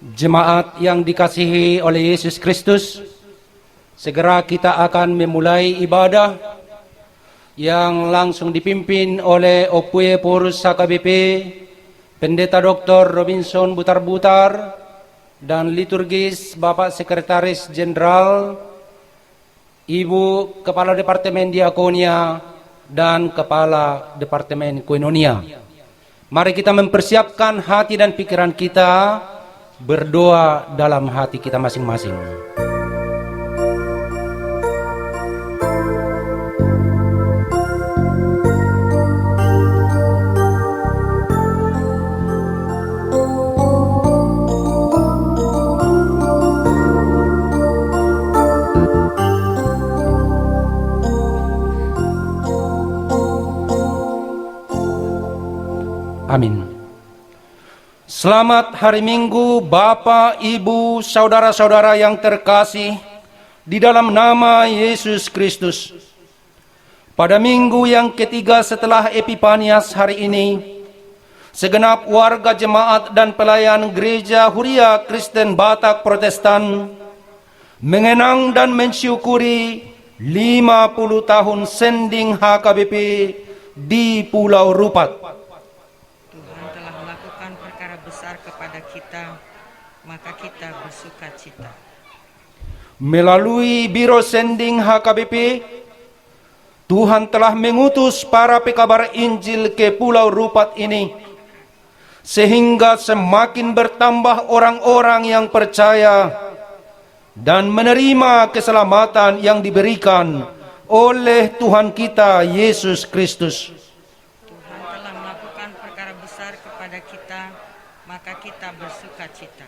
Jemaat yang dikasihi oleh Yesus Kristus, segera kita akan memulai ibadah yang langsung dipimpin oleh Opue Purus HKBP, Pendeta Dr. Robinson Butar-Butar, dan liturgis Bapak Sekretaris Jenderal, Ibu Kepala Departemen Diakonia, dan Kepala Departemen Koinonia. Mari kita mempersiapkan hati dan pikiran kita, berdoa dalam hati kita masing-masing. Amin. Selamat hari Minggu, Bapak, Ibu, saudara-saudara yang terkasih di dalam nama Yesus Kristus. Pada minggu yang ketiga setelah Epifanias hari ini, segenap warga jemaat dan pelayan Gereja Huria Kristen Batak Protestan mengenang dan mensyukuri 50 tahun sending HKBP di Pulau Rupat. Kepada kita, maka kita bersuka cita. Melalui Biro Sending HKBP, Tuhan telah mengutus para pekabar Injil ke Pulau Rupat ini, sehingga semakin bertambah orang-orang yang percaya dan menerima keselamatan yang diberikan oleh Tuhan kita Yesus Kristus. Tuhan telah melakukan perkara besar kepada kita, maka kita bersuka cita.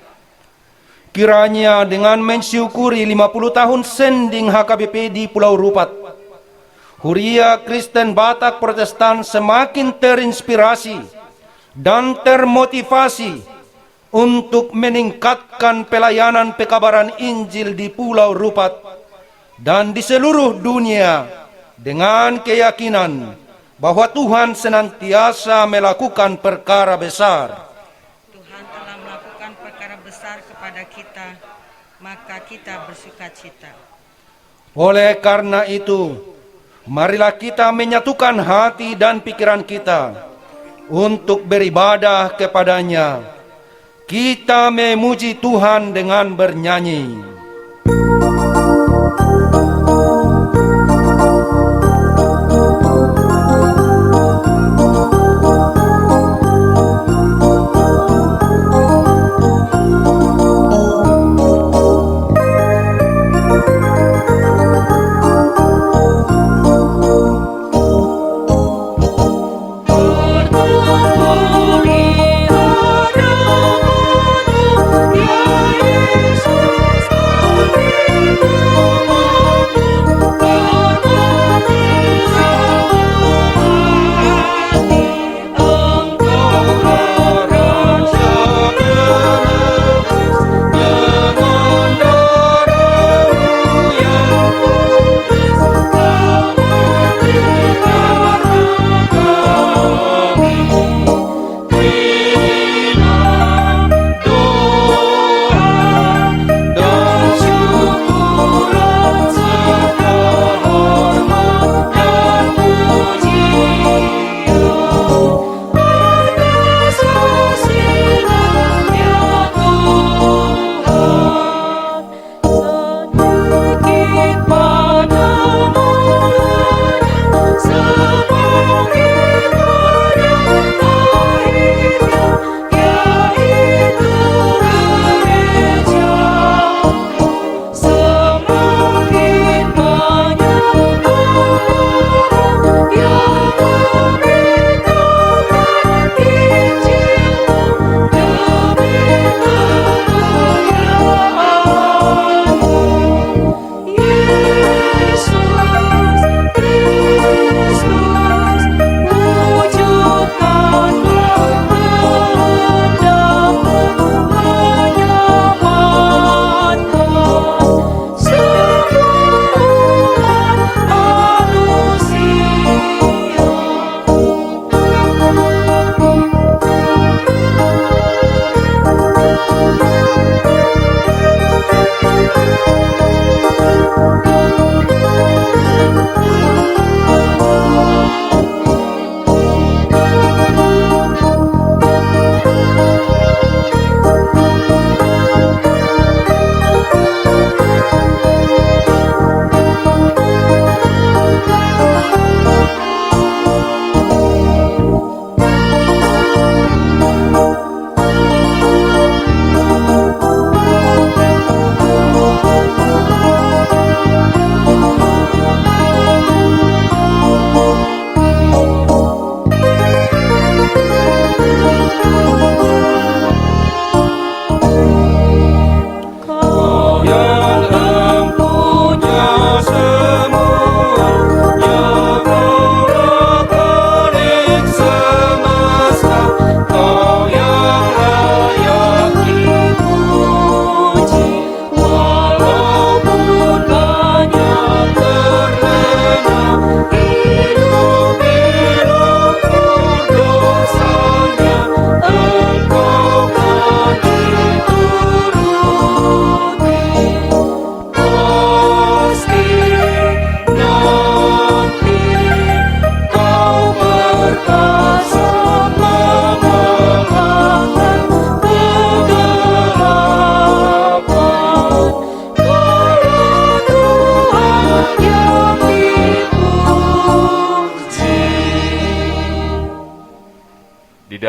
Kiranya dengan mensyukuri 50 tahun sending HKBP di Pulau Rupat, Huria Kristen Batak Protestan semakin terinspirasi dan termotivasi untuk meningkatkan pelayanan pekabaran Injil di Pulau Rupat dan di seluruh dunia dengan keyakinan bahwa Tuhan senantiasa melakukan perkara besar. Kepada kita, maka kita bersuka cita. Oleh karena itu, marilah kita menyatukan hati dan pikiran kita untuk beribadah kepadanya. Kita memuji Tuhan dengan bernyanyi.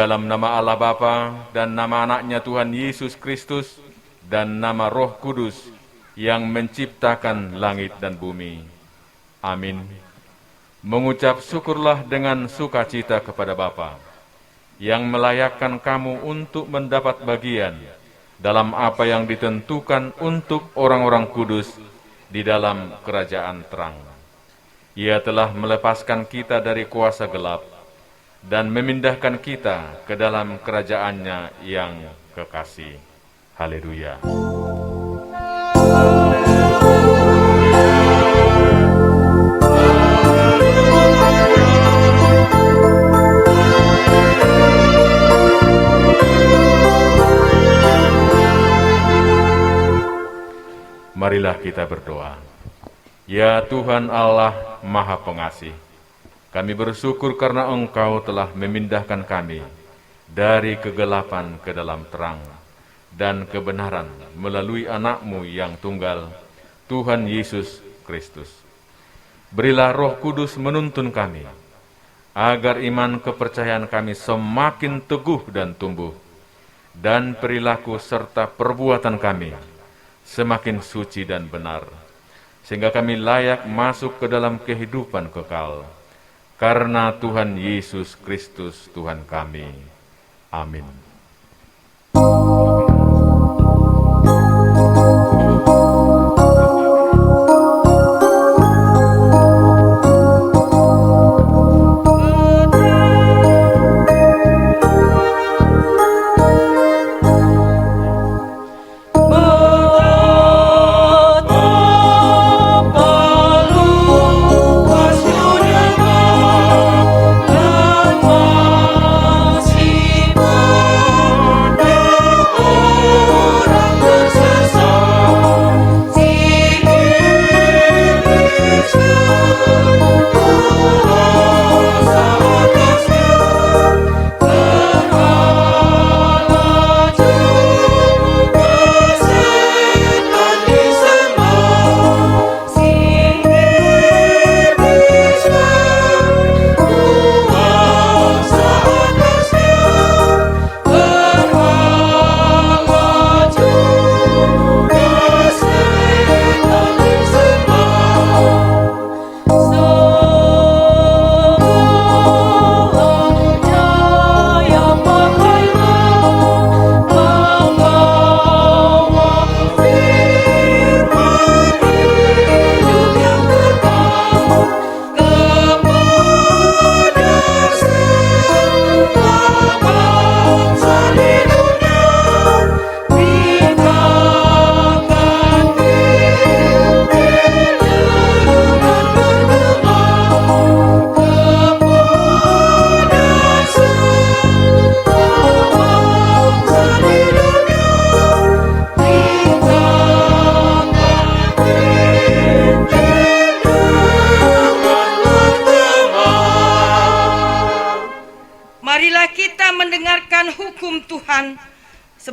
dalam nama Allah Bapa dan nama anaknya Tuhan Yesus Kristus dan nama Roh Kudus yang menciptakan langit dan bumi. Amin. Mengucap syukurlah dengan sukacita kepada Bapa yang melayakkan kamu untuk mendapat bagian dalam apa yang ditentukan untuk orang-orang kudus di dalam kerajaan terang. Ia telah melepaskan kita dari kuasa gelap dan memindahkan kita ke dalam kerajaannya yang kekasih. Haleluya. Marilah kita berdoa. Ya Tuhan Allah Maha Pengasih, kami bersyukur karena Engkau telah memindahkan kami dari kegelapan ke dalam terang dan kebenaran melalui anak-Mu yang tunggal, Tuhan Yesus Kristus. Berilah Roh Kudus menuntun kami, agar iman kepercayaan kami semakin teguh dan tumbuh, dan perilaku serta perbuatan kami semakin suci dan benar, sehingga kami layak masuk ke dalam kehidupan kekal. Karena Tuhan Yesus Kristus Tuhan kami. Amin.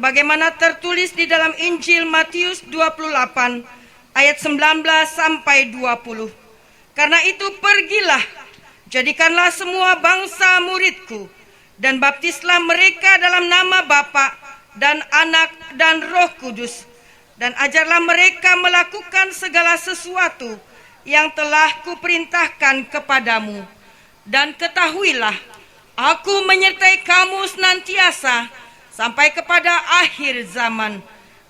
sebagaimana tertulis di dalam Injil Matius 28 ayat 19 sampai 20. Karena itu pergilah, jadikanlah semua bangsa muridku, dan baptislah mereka dalam nama Bapa dan Anak dan Roh Kudus, dan ajarlah mereka melakukan segala sesuatu yang telah kuperintahkan kepadamu. Dan ketahuilah, aku menyertai kamu senantiasa sampai kepada akhir zaman.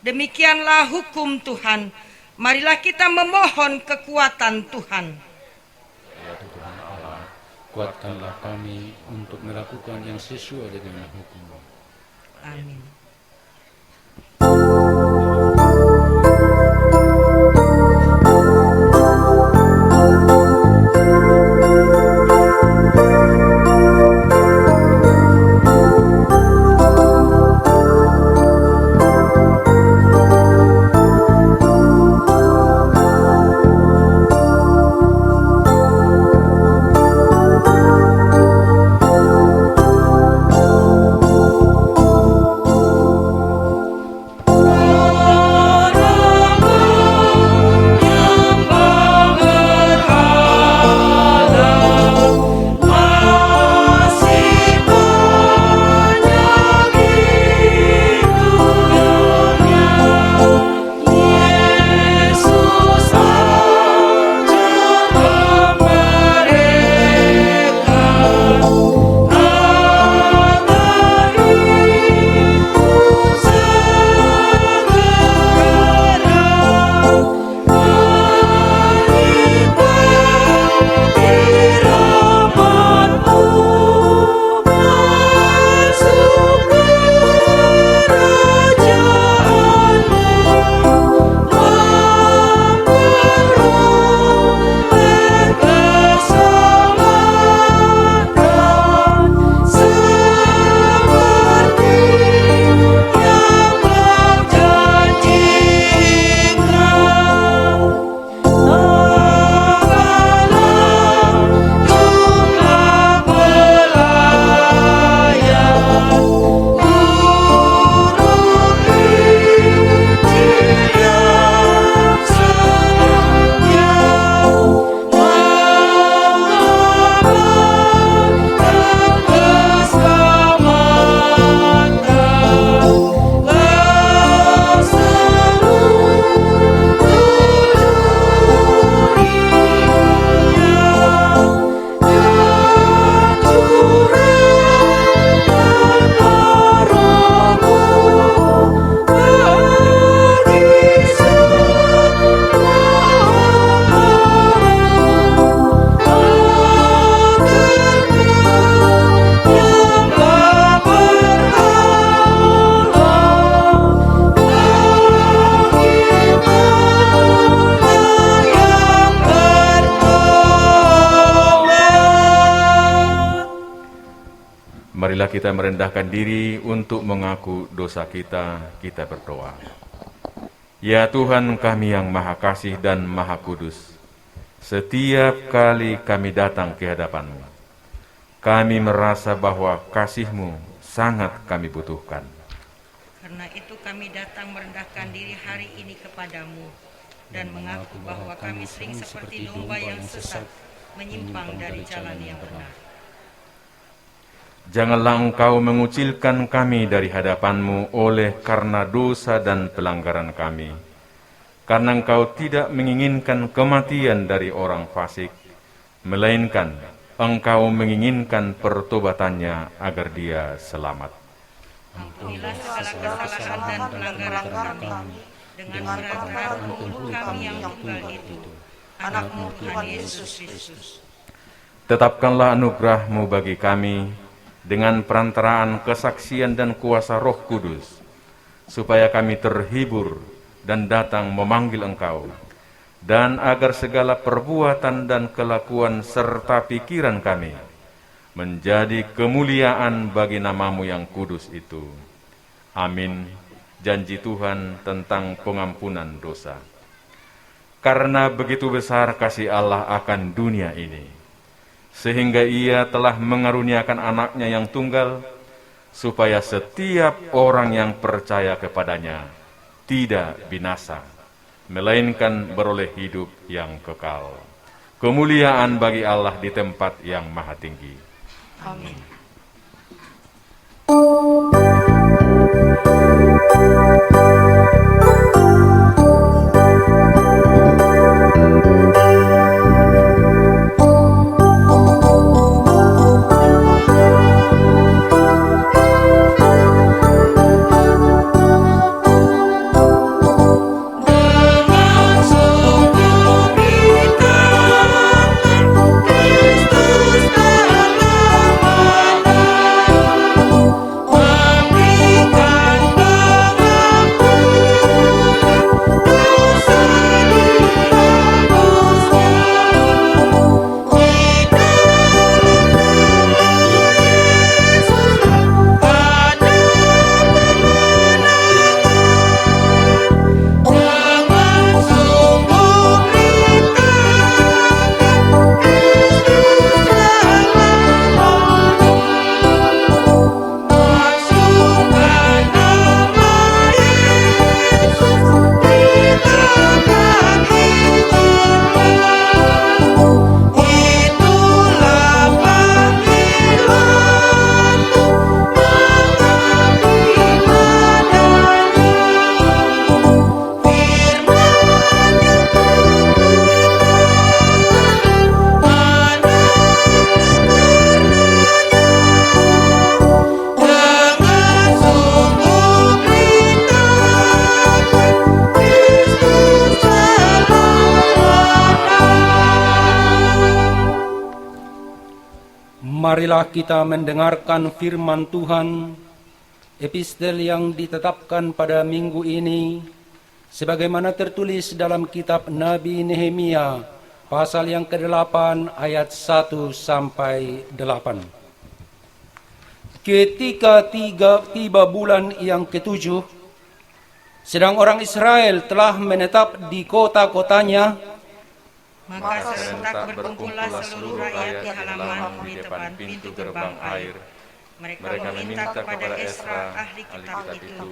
Demikianlah hukum Tuhan. Marilah kita memohon kekuatan Tuhan. Ya Tuhan Allah, kuatkanlah kami untuk melakukan yang sesuai dengan hukum-Mu. Amin. Marilah kita merendahkan diri untuk mengaku dosa kita, kita berdoa. Ya Tuhan kami yang Maha Kasih dan Maha Kudus, setiap kali kami datang ke hadapan-Mu, kami merasa bahwa kasih-Mu sangat kami butuhkan. Karena itu kami datang merendahkan diri hari ini kepadamu dan mengaku bahwa kami sering seperti domba yang sesat, menyimpang dari jalan yang benar. Janganlah Engkau mengucilkan kami dari hadapan-Mu oleh karena dosa dan pelanggaran kami, karena Engkau tidak menginginkan kematian dari orang fasik, melainkan Engkau menginginkan pertobatannya agar dia selamat. Ampunilah segala kesalahan dan pelanggaran kami, dengan perantara penghulu kami yang tunggal itu, Anak-Mu Tuhan Yesus Kristus. Tetapkanlah anugerah-Mu bagi kami, dengan perantaraan kesaksian dan kuasa Roh Kudus, supaya kami terhibur dan datang memanggil Engkau, dan agar segala perbuatan dan kelakuan serta pikiran kami menjadi kemuliaan bagi nama-Mu yang kudus itu. Amin. Janji Tuhan tentang pengampunan dosa. Karena begitu besar kasih Allah akan dunia ini, sehingga Ia telah mengaruniakan Anak-Nya yang tunggal, supaya setiap orang yang percaya kepadanya tidak binasa, melainkan beroleh hidup yang kekal. Kemuliaan bagi Allah di tempat yang maha tinggi. Amin. Marilah kita mendengarkan firman Tuhan, epistel yang ditetapkan pada minggu ini, sebagaimana tertulis dalam kitab Nabi Nehemia, pasal yang ke-8 ayat 1 sampai 8. Ketika tiba bulan yang ke-7, sedang orang Israel telah menetap di kota-kotanya, maka serentak berkumpullah seluruh rakyat di halaman di depan pintu gerbang air. Mereka meminta kepada Esra, ahli kitab itu,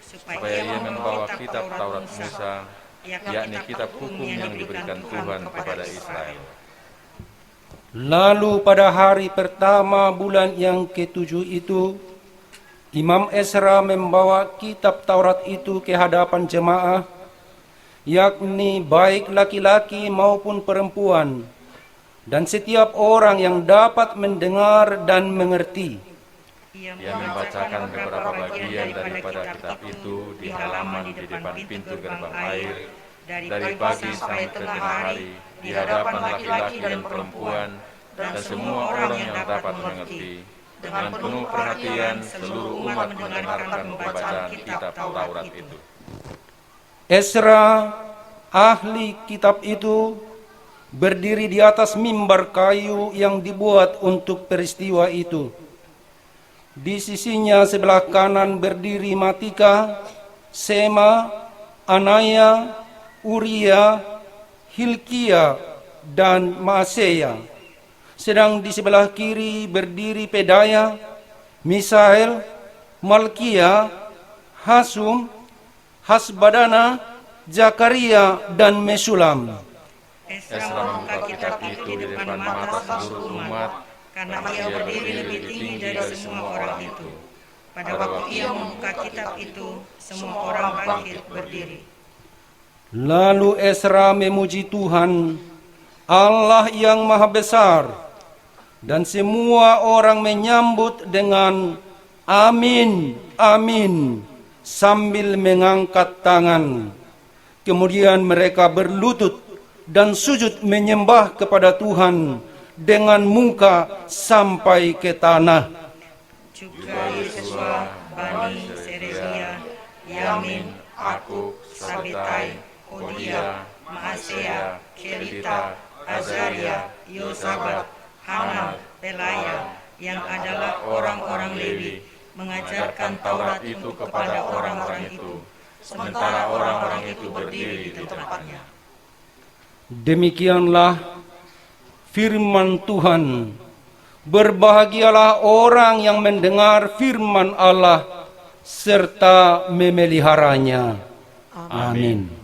supaya ia membawa kitab Taurat Musa, yakni kitab hukum yang diberikan Tuhan kepada Israel. Lalu pada hari pertama bulan yang ke-7 itu, Imam Esra membawa kitab Taurat itu ke hadapan jemaah, yakni baik laki-laki maupun perempuan, dan setiap orang yang dapat mendengar dan mengerti. Ia membacakan beberapa bagian daripada kitab itu di halaman di depan pintu gerbang air, dari pagi sampai tengah hari, di hadapan laki-laki dan perempuan, dan semua orang yang dapat mengerti. Dengan penuh perhatian, seluruh umat mendengarkan pembacaan kitab Taurat itu. Esra, ahli kitab itu, berdiri di atas mimbar kayu yang dibuat untuk peristiwa itu. Di sisinya sebelah kanan berdiri Matika, Sema, Anaya, Uria, Hilkia, dan Maaseya. Sedang di sebelah kiri berdiri Pedaya, Misael, Malkia, Hasum, Hasbadana, Zakaria, dan Mesulam. Esra membuka kitab itu di depan mata seluruh umat, karena ia berdiri lebih tinggi dari semua orang itu. Pada waktu ia membuka kitab itu, semua orang bangkit berdiri. Lalu Esra memuji Tuhan, Allah yang Maha Besar, dan semua orang menyambut dengan amin, amin, sambil mengangkat tangan. Kemudian mereka berlutut dan sujud menyembah kepada Tuhan dengan muka sampai ke tanah. Juga Yesua, Bani, Serebia, Yamin, Akub, Sabetai, Hodia, Maaseya, Kelita, Azaria, Yosabat, Hanan, Pelaya, yang adalah orang-orang Lewi, mengajarkan Taurat itu kepada orang-orang itu, sementara orang-orang itu berdiri di tempatnya. Demikianlah firman Tuhan. Berbahagialah orang yang mendengar firman Allah serta memeliharanya. Amin.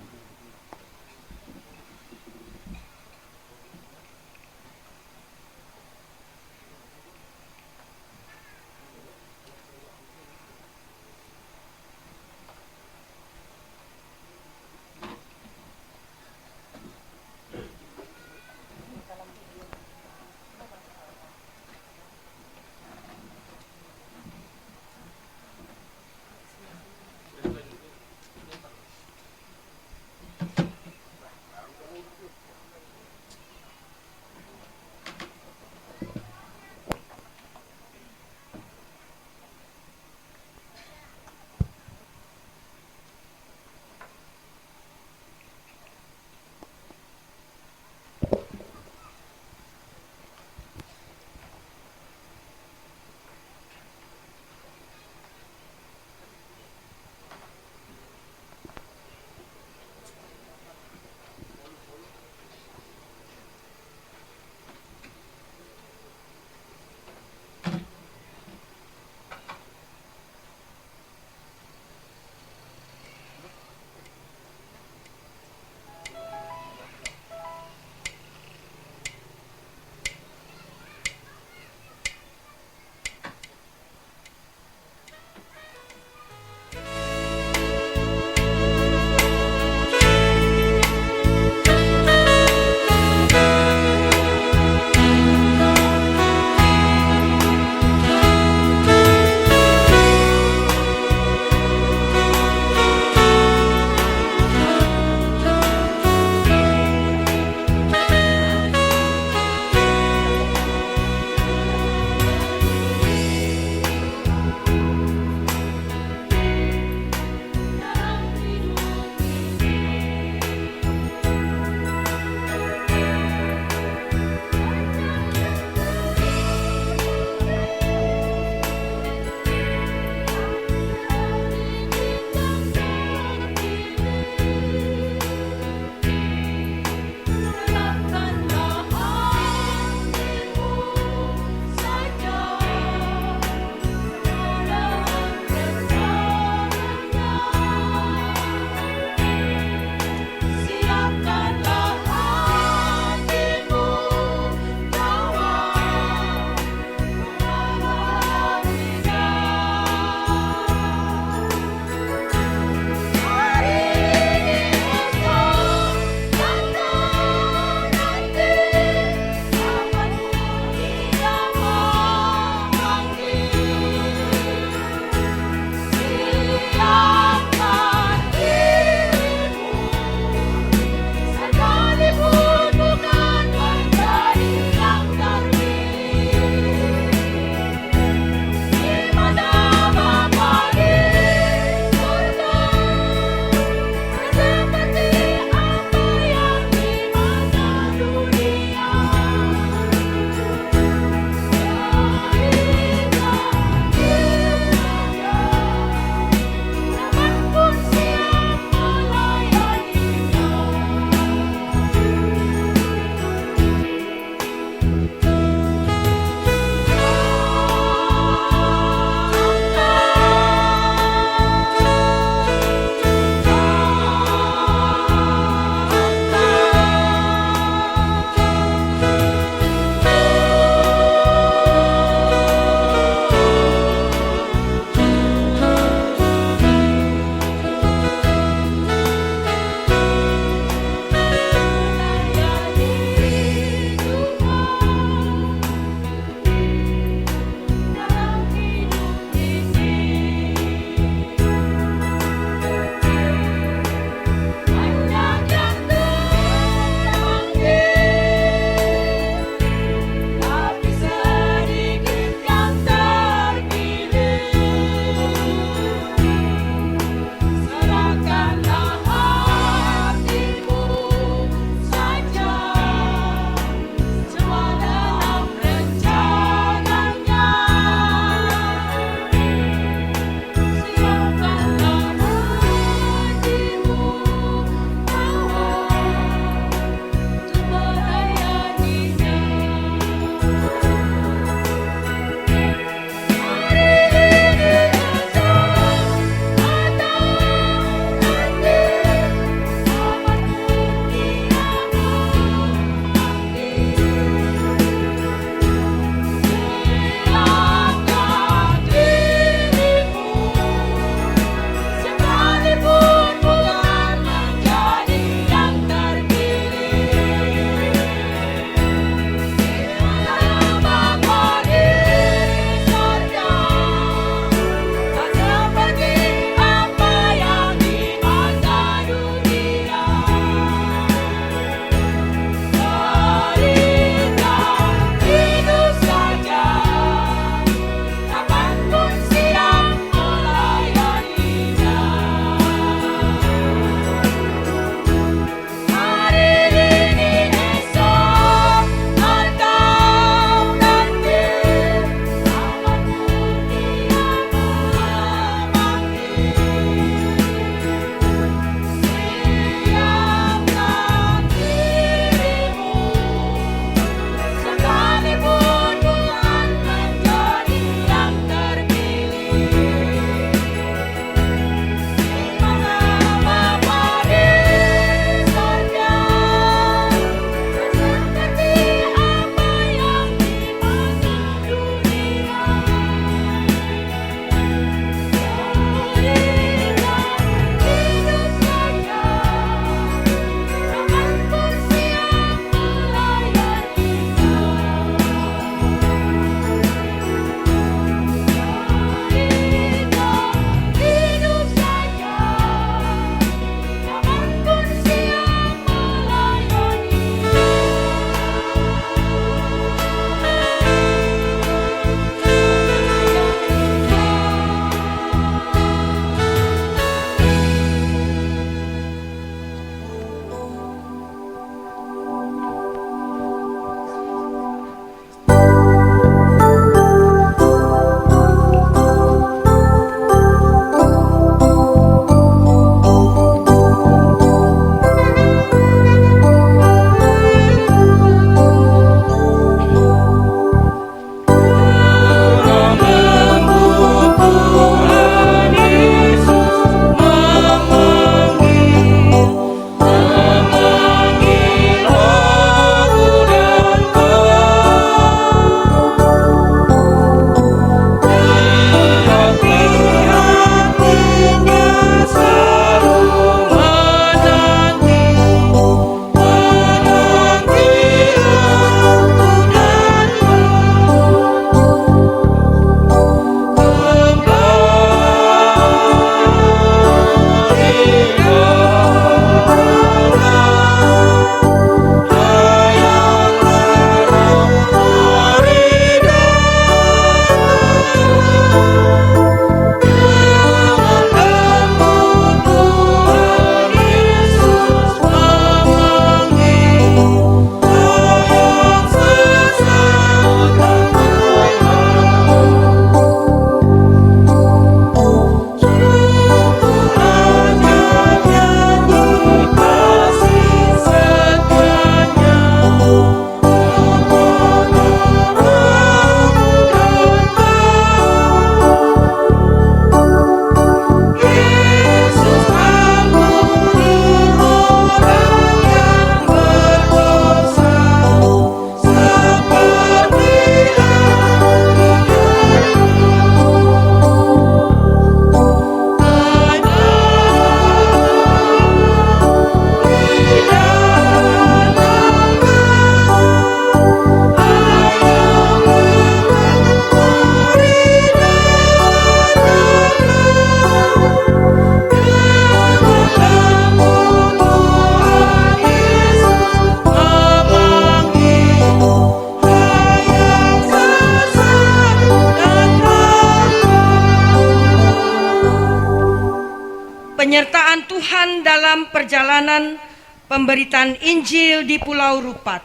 dalam perjalanan pemberitaan Injil di Pulau Rupat.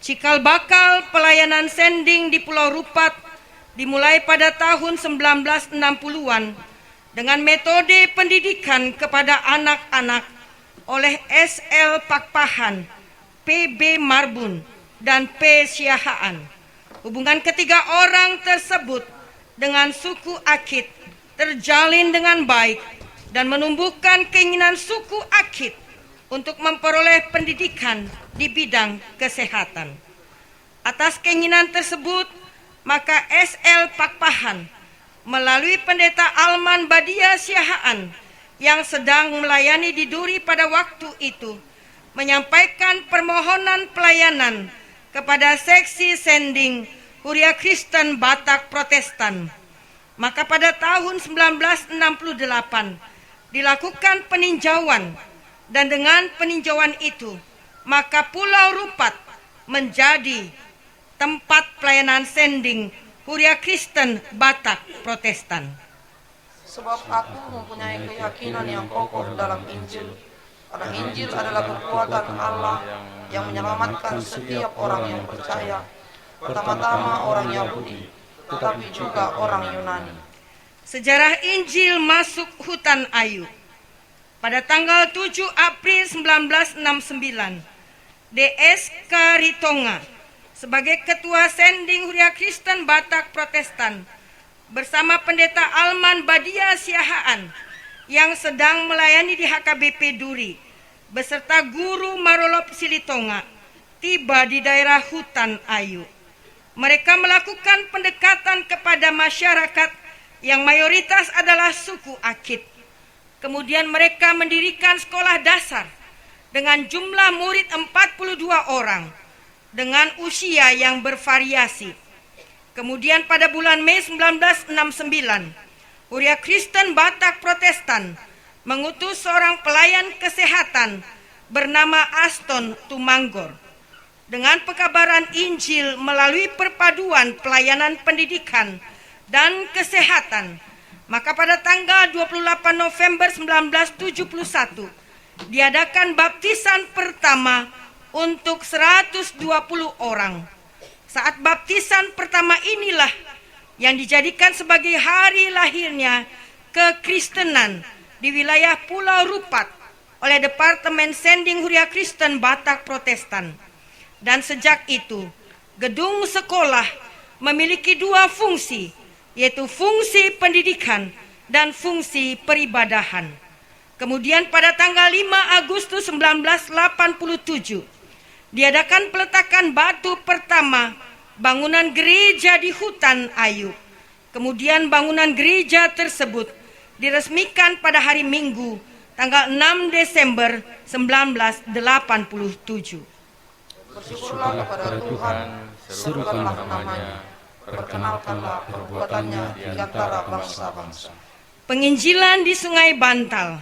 Cikal bakal pelayanan sending di Pulau Rupat dimulai pada tahun 1960-an dengan metode pendidikan kepada anak-anak oleh S.L. Pakpahan, P.B. Marbun, dan P. Siahaan. Hubungan ketiga orang tersebut dengan suku Akit terjalin dengan baik dan menumbuhkan keinginan suku Akit untuk memperoleh pendidikan di bidang kesehatan. Atas keinginan tersebut, maka S.L. Pakpahan melalui pendeta Alman Badia Siahaan yang sedang melayani di Duri pada waktu itu menyampaikan permohonan pelayanan kepada seksi sending Huria Kristen Batak Protestan. Maka pada tahun 1968 dilakukan peninjauan, dan dengan peninjauan itu maka Pulau Rupat menjadi tempat pelayanan sending Huria Kristen Batak Protestan. Sebab aku mempunyai keyakinan yang kokoh dalam Injil, karena Injil adalah kekuatan Allah yang menyelamatkan setiap orang yang percaya, pertama-tama orang Yahudi, tetapi juga orang Yunani. Sejarah Injil masuk hutan Ayu. Pada tanggal 7 April 1969, D.S. Karitonga sebagai Ketua Sending Huria Kristen Batak Protestan bersama pendeta Alman Badia Siahaan yang sedang melayani di HKBP Duri beserta guru Marolop Silitonga tiba di daerah hutan Ayu. Mereka melakukan pendekatan kepada masyarakat yang mayoritas adalah suku Akit. Kemudian mereka mendirikan sekolah dasar dengan jumlah murid 42 orang dengan usia yang bervariasi. Kemudian pada bulan Mei 1969, Huria Kristen Batak Protestan mengutus seorang pelayan kesehatan bernama Aston Tumanggor dengan pekabaran Injil melalui perpaduan pelayanan pendidikan dan kesehatan. Maka pada tanggal 28 November 1971 diadakan baptisan pertama untuk 120 orang. Saat baptisan pertama inilah yang dijadikan sebagai hari lahirnya kekristenan di wilayah Pulau Rupat oleh Departemen Sending Huria Kristen Batak Protestan. Dan sejak itu, gedung sekolah memiliki dua fungsi, yaitu fungsi pendidikan dan fungsi peribadahan. Kemudian pada tanggal 5 Agustus 1987, diadakan peletakan batu pertama bangunan gereja di hutan Ayu. Kemudian bangunan gereja tersebut diresmikan pada hari Minggu, tanggal 6 Desember 1987. Bersyukurlah kepada Tuhan, serukanlah namanya, perkenalkanlah perbuatannya di antara bangsa-bangsa. Penginjilan di Sungai Bantal.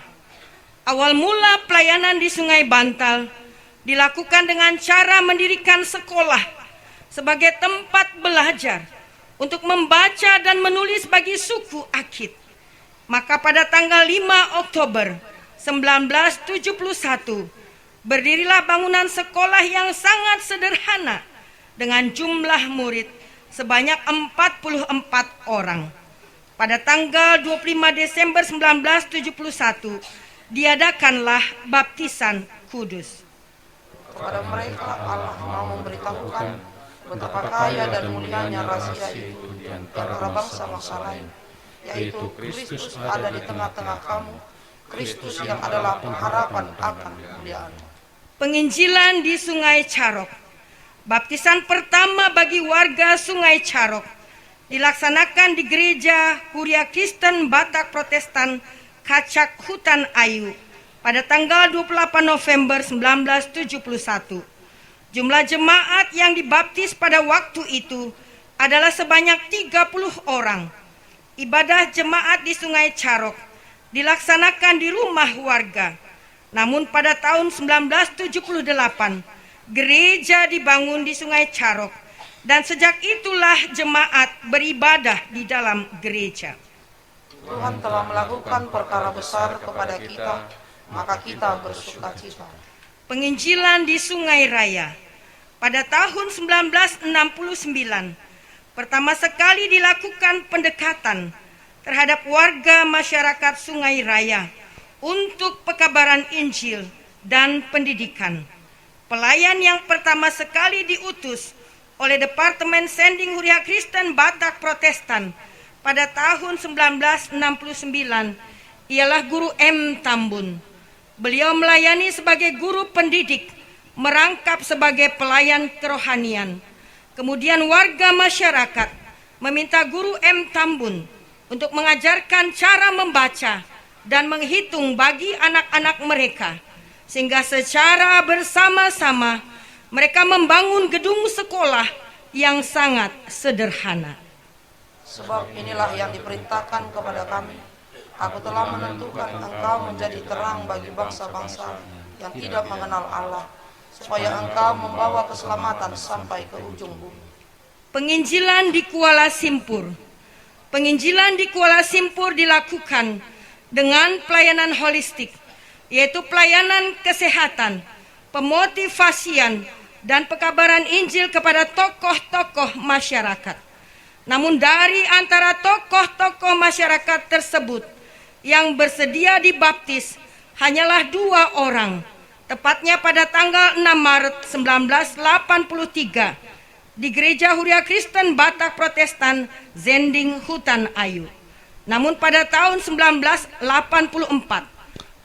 Awal mula pelayanan di Sungai Bantal dilakukan dengan cara mendirikan sekolah sebagai tempat belajar untuk membaca dan menulis bagi suku Akit. Maka pada tanggal 5 Oktober 1971, berdirilah bangunan sekolah yang sangat sederhana dengan jumlah murid sebanyak 44 orang. Pada tanggal 25 Desember 1971, diadakanlah baptisan kudus. Kepada mereka Allah mau memberitahukan betapa kaya dan mulianya rahasia itu di antara bangsa-bangsa lain, yaitu Kristus ada di tengah-tengah kamu, Kristus yang adalah pengharapan akan kemuliaan. Penginjilan di Sungai Carok. Baptisan pertama bagi warga Sungai Carok dilaksanakan di gereja Huria Kristen Batak Protestan Kacak Hutan Ayu pada tanggal 28 November 1971. Jumlah jemaat yang dibaptis pada waktu itu adalah sebanyak 30 orang. Ibadah jemaat di Sungai Carok dilaksanakan di rumah warga. Namun pada tahun 1978, gereja dibangun di Sungai Carok dan sejak itulah jemaat beribadah di dalam gereja. Tuhan telah melakukan perkara besar kepada kita maka kita bersukacita. Penginjilan di Sungai Raya. Pada tahun 1969, pertama sekali dilakukan pendekatan terhadap warga masyarakat Sungai Raya untuk pekabaran Injil dan pendidikan. Pelayan yang pertama sekali diutus oleh Departemen Sending Huria Kristen Batak Protestan pada tahun 1969 ialah Guru M. Tambun. Beliau melayani sebagai guru pendidik, merangkap sebagai pelayan kerohanian. Kemudian warga masyarakat meminta Guru M. Tambun untuk mengajarkan cara membaca dan menghitung bagi anak-anak mereka, sehingga secara bersama-sama mereka membangun gedung sekolah yang sangat sederhana. Sebab inilah yang diperintahkan kepada kami. Aku telah menentukan engkau menjadi terang bagi bangsa-bangsa yang tidak mengenal Allah, supaya engkau membawa keselamatan sampai ke ujung bumi. Penginjilan di Kuala Simpur. Penginjilan di Kuala Simpur dilakukan dengan pelayanan holistik, yaitu pelayanan kesehatan, pemotivasian, dan pekabaran Injil kepada tokoh-tokoh masyarakat. Namun dari antara tokoh-tokoh masyarakat tersebut yang bersedia dibaptis hanyalah 2 orang, tepatnya pada tanggal 6 Maret 1983 di Gereja Huria Kristen Batak Protestan Zending Hutan Ayu. Namun pada tahun 1984,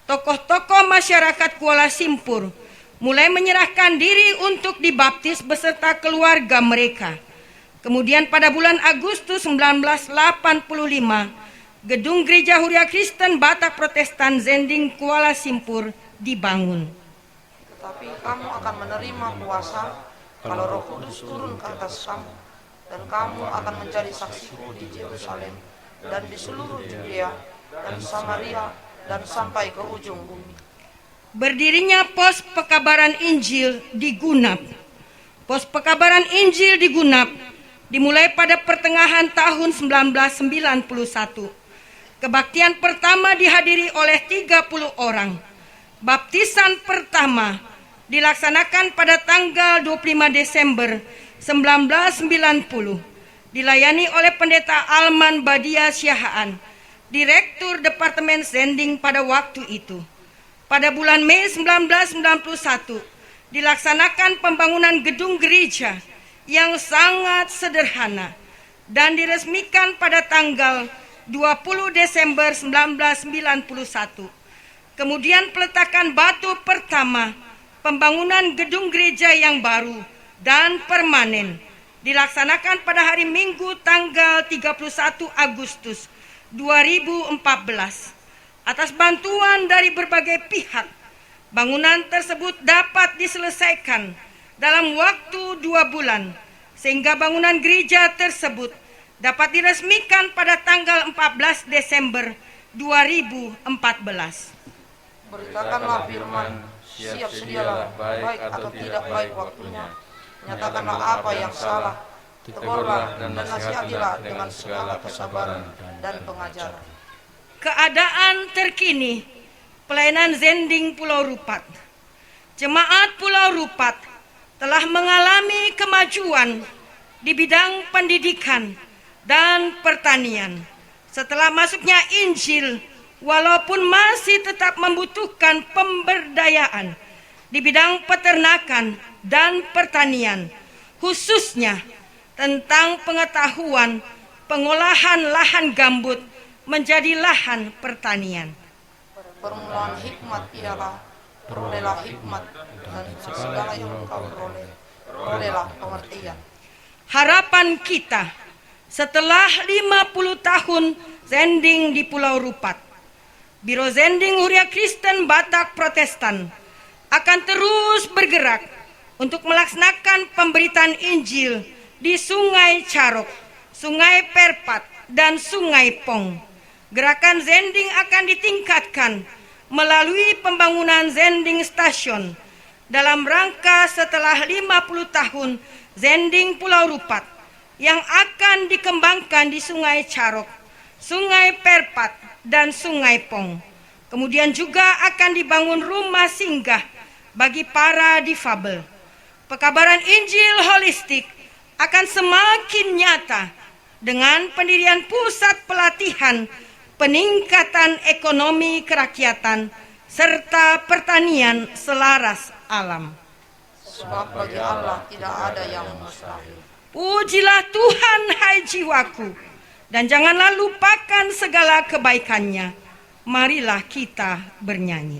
tokoh-tokoh masyarakat Kuala Simpur mulai menyerahkan diri untuk dibaptis beserta keluarga mereka. Kemudian pada bulan Agustus 1985, gedung Gereja Huria Kristen Batak Protestan Zending Kuala Simpur dibangun. Tetapi kamu akan menerima kuasa kalau Roh Kudus turun ke atas kamu, dan kamu akan menjadi saksiku di Yerusalem dan di seluruh Judea dan Samaria dan sampai ke ujung bumi. Berdirinya pos pekabaran Injil di Gunap. Pos pekabaran Injil di Gunap dimulai pada pertengahan tahun 1991. Kebaktian pertama dihadiri oleh 30 orang. Baptisan pertama dilaksanakan pada tanggal 25 Desember 1990. Dilayani oleh Pendeta Alman Badia Syahaan, Direktur Departemen Sending pada waktu itu. Pada bulan Mei 1991 dilaksanakan pembangunan gedung gereja yang sangat sederhana dan diresmikan pada tanggal 20 Desember 1991. Kemudian peletakan batu pertama pembangunan gedung gereja yang baru dan permanen dilaksanakan pada hari Minggu tanggal 31 Agustus 2014. Atas bantuan dari berbagai pihak, bangunan tersebut dapat diselesaikan dalam waktu 2 bulan, sehingga bangunan gereja tersebut dapat diresmikan pada tanggal 14 Desember 2014. Beritakanlah firman, siap sedialah, baik atau tidak baik waktunya. Nyatakanlah apa yang salah, tegurlah dan nasihatilah dengan segala kesabaran dan pengajaran. Keadaan terkini pelayanan Zending Pulau Rupat. Jemaat Pulau Rupat telah mengalami kemajuan di bidang pendidikan dan pertanian. Setelah masuknya Injil, walaupun masih tetap membutuhkan pemberdayaan di bidang peternakan dan pertanian, khususnya tentang pengetahuan pengolahan lahan gambut menjadi lahan pertanian. Permulaan hikmat ialah perolehlah hikmat, dan segala yang kau perolehlah pengertian. Harapan kita setelah 50 tahun Zending di Pulau Rupat, Biro Zending Huria Kristen Batak Protestan akan terus bergerak untuk melaksanakan pemberitaan Injil di Sungai Carok, Sungai Perpat, dan Sungai Pong. Gerakan Zending akan ditingkatkan melalui pembangunan Zending Station dalam rangka setelah 50 tahun Zending Pulau Rupat yang akan dikembangkan di Sungai Carok, Sungai Perpat, dan Sungai Pong. Kemudian juga akan dibangun rumah singgah bagi para difabel. Pekabaran Injil holistik akan semakin nyata dengan pendirian pusat pelatihan, peningkatan ekonomi kerakyatan, serta pertanian selaras alam. Sebab bagi Allah tidak ada yang mustahil. Pujilah Tuhan, hai jiwaku, dan janganlah lupakan segala kebaikannya. Marilah kita bernyanyi.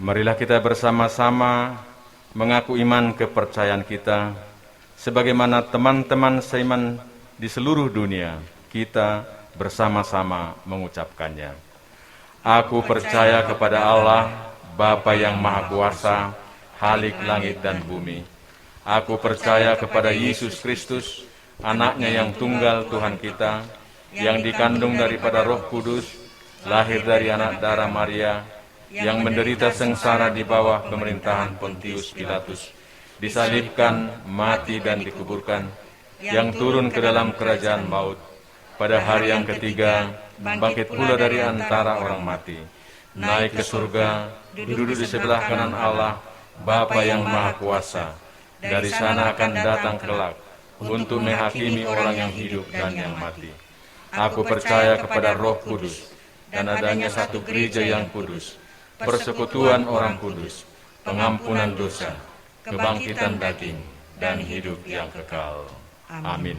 Marilah kita bersama-sama mengaku iman kepercayaan kita, sebagaimana teman-teman seiman di seluruh dunia, kita bersama-sama mengucapkannya. Aku percaya kepada Allah, Bapa yang Maha Kuasa, Khalik langit dan bumi. Aku percaya kepada Yesus Kristus, Anaknya yang tunggal Tuhan kita, yang dikandung daripada Roh Kudus, lahir dari anak darah Maria, yang menderita sengsara di bawah pemerintahan Pontius Pilatus, disalibkan, mati dan dikuburkan, yang turun ke dalam kerajaan maut, pada hari yang ketiga, bangkit pula dari antara orang mati, naik ke surga, duduk di sebelah kanan Allah, Bapa yang Maha Kuasa. Dari sana akan datang kelak, untuk menghakimi orang yang hidup dan yang mati. Aku percaya kepada Roh Kudus, dan adanya satu gereja yang kudus, persekutuan orang kudus, pengampunan dosa, kebangkitan daging, dan hidup yang kekal. Amin.